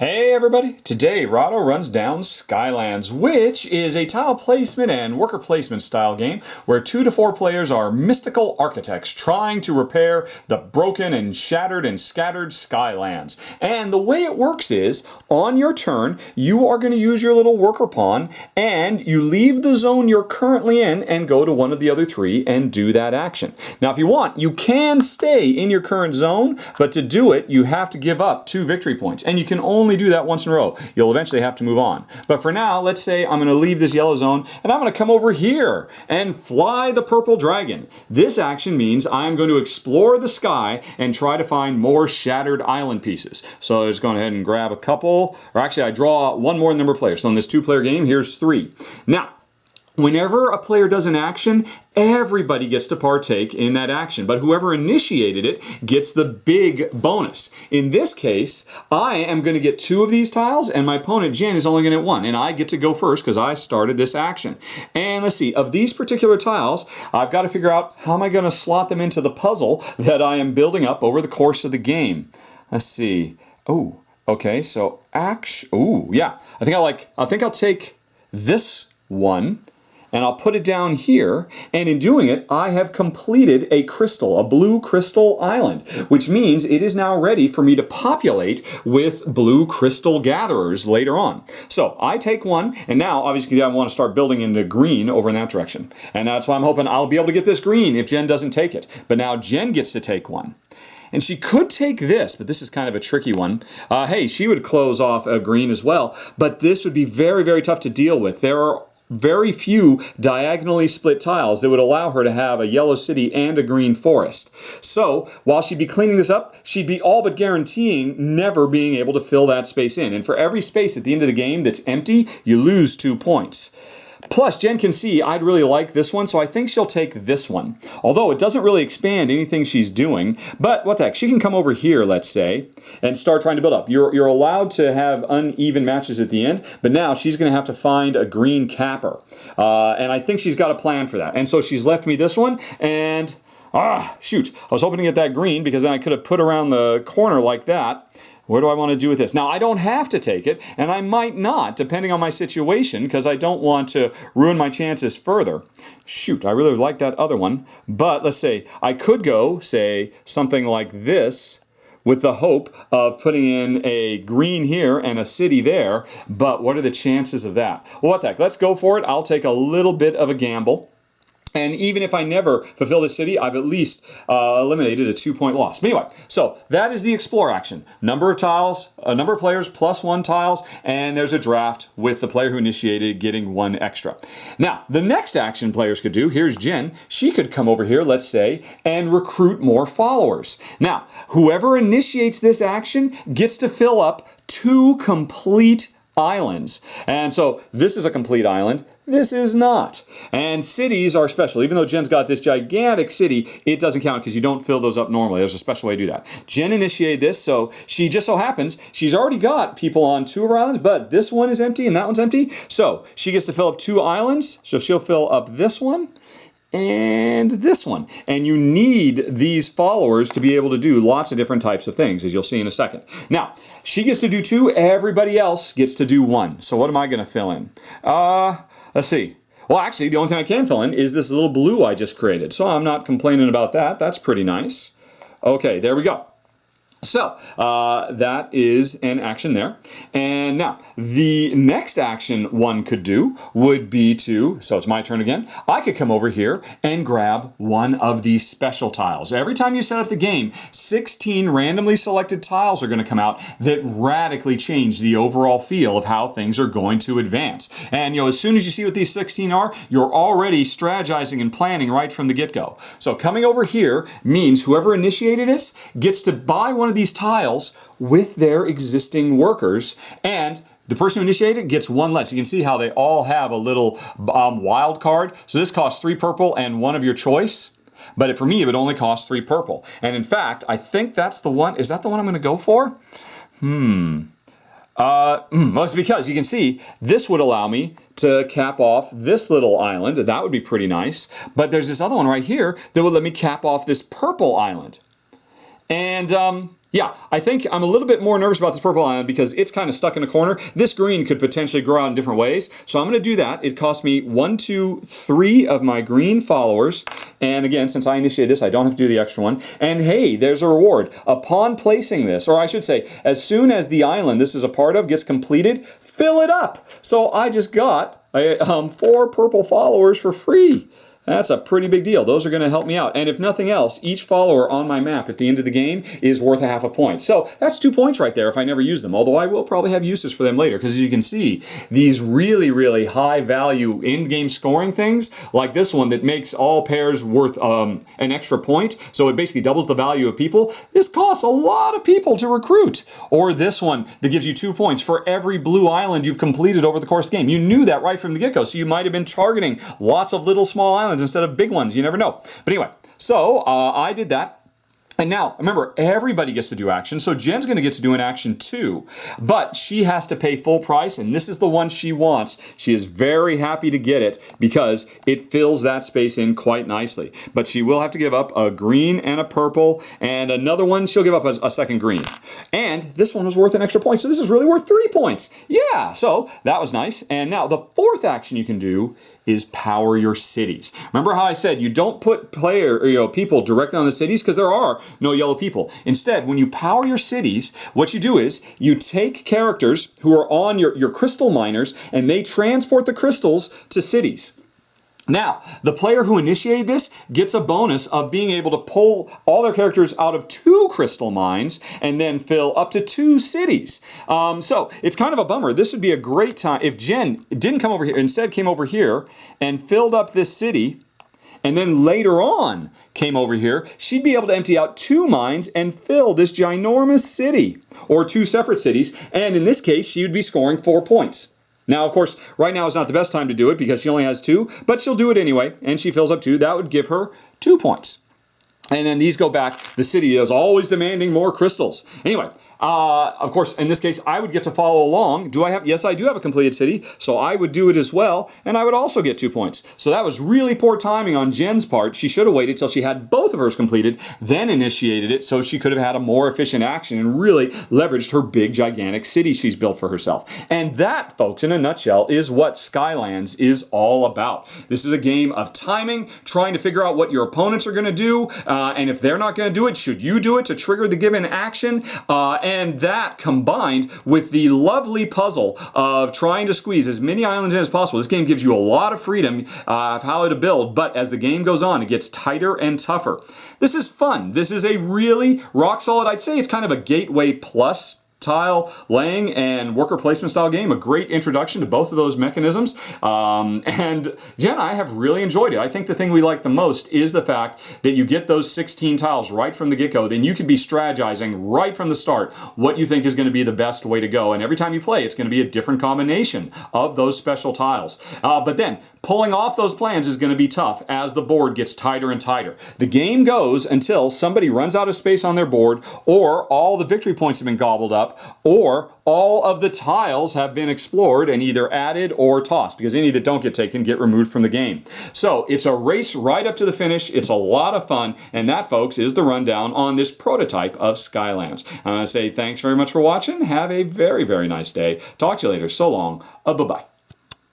Hey everybody! Today Rahdo runs down Skylands, which is a tile placement and worker placement style game where 2 to 4 players are mystical architects trying to repair the broken and shattered and scattered Skylands. And the way it works is, on your turn, you are going to use your little worker pawn and you leave the zone you're currently in and go to one of the other 3 and do that action. Now if you want, you can stay in your current zone, but to do it you have to give up 2 victory points, and you can only do that once in a row. You'll eventually have to move on. But for now, let's say I'm going to leave this yellow zone and I'm going to come over here and fly the purple dragon. This action means I'm going to explore the sky and try to find more shattered island pieces. So let's go ahead and grab a couple, or actually I draw one more number of players. So in this 2-player game, here's 3. Now, whenever a player does an action, everybody gets to partake in that action, but whoever initiated it gets the big bonus. In this case, I am going to get 2 of these tiles, and my opponent, Jen, is only going to get 1, and I get to go first because I started this action. And let's see, of these particular tiles, I've got to figure out how am I going to slot them into the puzzle that I am building up over the course of the game. Let's see. Oh, okay, so yeah. I think I'll take this one, and I'll put it down here, and in doing it, I have completed a crystal, a blue crystal island, which means it is now ready for me to populate with blue crystal gatherers later on. So I take one, and now obviously I want to start building into green over in that direction. And that's why I'm hoping I'll be able to get this green if Jen doesn't take it. But now Jen gets to take one. And she could take this, but this is kind of a tricky one. Hey, she would close off a green as well, but this would be very, very tough to deal with. There are very few diagonally split tiles that would allow her to have a yellow city and a green forest. So while she'd be cleaning this up, she'd be all but guaranteeing never being able to fill that space in. And for every space at the end of the game that's empty, you lose 2 points. Plus, Jen can see I'd really like this one, so I think she'll take this one. Although it doesn't really expand anything she's doing, but what the heck, she can come over here, let's say, and start trying to build up. You're allowed to have uneven matches at the end, but now she's going to have to find a green capper. And I think she's got a plan for that. And so she's left me this one, and shoot, I was hoping to get that green because then I could have put around the corner like that. What do I want to do with this? Now, I don't have to take it, and I might not, depending on my situation, because I don't want to ruin my chances further. Shoot, I really like that other one. But let's say I could go, say, something like this, with the hope of putting in a green here and a city there. But what are the chances of that? Well, what the heck? Let's go for it. I'll take a little bit of a gamble. And even if I never fulfill this city, I've at least eliminated a 2-point loss. But anyway, so that is the explore action. Number of tiles, a number of players plus 1 tiles, and there's a draft with the player who initiated getting 1 extra. Now, the next action players could do, here's Jen, she could come over here, let's say, and recruit more followers. Now, whoever initiates this action gets to fill up 2 complete islands. And so this is a complete island. This is not. And cities are special. Even though Jen's got this gigantic city, it doesn't count because you don't fill those up normally. There's a special way to do that. Jen initiated this, so she just so happens she's already got people on 2 of her islands, but this one is empty and that one's empty. So she gets to fill up 2 islands. So she'll fill up this one and this one. And you need these followers to be able to do lots of different types of things, as you'll see in a second. Now, she gets to do 2, everybody else gets to do 1. So what am I going to fill in? Let's see. Well, actually, the only thing I can fill in is this little blue I just created. So I'm not complaining about that. That's pretty nice. Okay, there we go. So, that is an action there. And now, the next action one could do would be to, so it's my turn again, I could come over here and grab one of these special tiles. Every time you set up the game, 16 randomly selected tiles are going to come out that radically change the overall feel of how things are going to advance. And, as soon as you see what these 16 are, you're already strategizing and planning right from the get-go. So, coming over here means whoever initiated this gets to buy one of these tiles with their existing workers, and the person who initiated it gets 1 less. You can see how they all have a little wild card. So this costs 3 purple and 1 of your choice. But for me, it would only cost 3 purple. And in fact, I think that's the one. Is that the one I'm going to go for? Well, it's because you can see this would allow me to cap off this little island. That would be pretty nice. But there's this other one right here that would let me cap off this purple island. And Yeah, I think I'm a little bit more nervous about this purple island because it's kind of stuck in a corner. This green could potentially grow out in different ways. So I'm going to do that. It cost me 1, 2, 3 of my green followers. And again, since I initiated this, I don't have to do the extra one. And hey, there's a reward. Upon placing this, or I should say, as soon as the island this is a part of gets completed, fill it up. So I just got 4 purple followers for free. That's a pretty big deal. Those are going to help me out. And if nothing else, each follower on my map at the end of the game is worth ½ a point. So that's 2 points right there if I never use them. Although I will probably have uses for them later. Because as you can see, these really, really high value in-game scoring things, like this one that makes all pairs worth an extra point. So it basically doubles the value of people. This costs a lot of people to recruit. Or this one that gives you 2 points for every blue island you've completed over the course of the game. You knew that right from the get-go. So you might have been targeting lots of little small islands instead of big ones. You never know. But anyway, so I did that. And now, remember, everybody gets to do action, so Jen's going to get to do an action too. But she has to pay full price, and this is the one she wants. She is very happy to get it because it fills that space in quite nicely. But she will have to give up a green and a purple, and another one, she'll give up a second green. And this one was worth an extra point, so this is really worth 3 points. Yeah, so that was nice. And now, the fourth action you can do is power your cities. Remember how I said you don't put people directly on the cities because there are no yellow people. Instead, when you power your cities, what you do is you take characters who are on your crystal miners and they transport the crystals to cities. Now, the player who initiated this gets a bonus of being able to pull all their characters out of 2 crystal mines and then fill up to 2 cities. So it's kind of a bummer. This would be a great time if Jen didn't come over here, instead came over here and filled up this city, and then later on came over here, she'd be able to empty out 2 mines and fill this ginormous city, or 2 separate cities, and in this case, she would be scoring 4 points. Now, of course, right now is not the best time to do it because she only has 2, but she'll do it anyway, and she fills up 2. That would give her 2 points. And then these go back. The city is always demanding more crystals. Anyway, of course, in this case, I would get to follow along. Yes, I do have a completed city, so I would do it as well, and I would also get 2 points. So that was really poor timing on Jen's part. She should have waited till she had both of hers completed, then initiated it, so she could have had a more efficient action and really leveraged her big, gigantic city she's built for herself. And that, folks, in a nutshell, is what Skylands is all about. This is a game of timing, trying to figure out what your opponents are going to do, and if they're not going to do it, should you do it to trigger the given action? And that combined with the lovely puzzle of trying to squeeze as many islands in as possible. This game gives you a lot of freedom of how to build, but as the game goes on, it gets tighter and tougher. This is fun. This is a really rock solid, I'd say it's kind of a gateway plus tile laying and worker placement style game. A great introduction to both of those mechanisms. And Jen and I have really enjoyed it. I think the thing we like the most is the fact that you get those 16 tiles right from the get-go. Then you can be strategizing right from the start what you think is going to be the best way to go. And every time you play, it's going to be a different combination of those special tiles. But then pulling off those plans is going to be tough as the board gets tighter and tighter. The game goes until somebody runs out of space on their board, or all the victory points have been gobbled up, or all of the tiles have been explored and either added or tossed, because any that don't get taken get removed from the game. So it's a race right up to the finish. It's a lot of fun, and that, folks, is the rundown on this prototype of Skylands. I'm going to say thanks very much for watching. Have a very, very nice day. Talk to you later. So long. Bye-bye.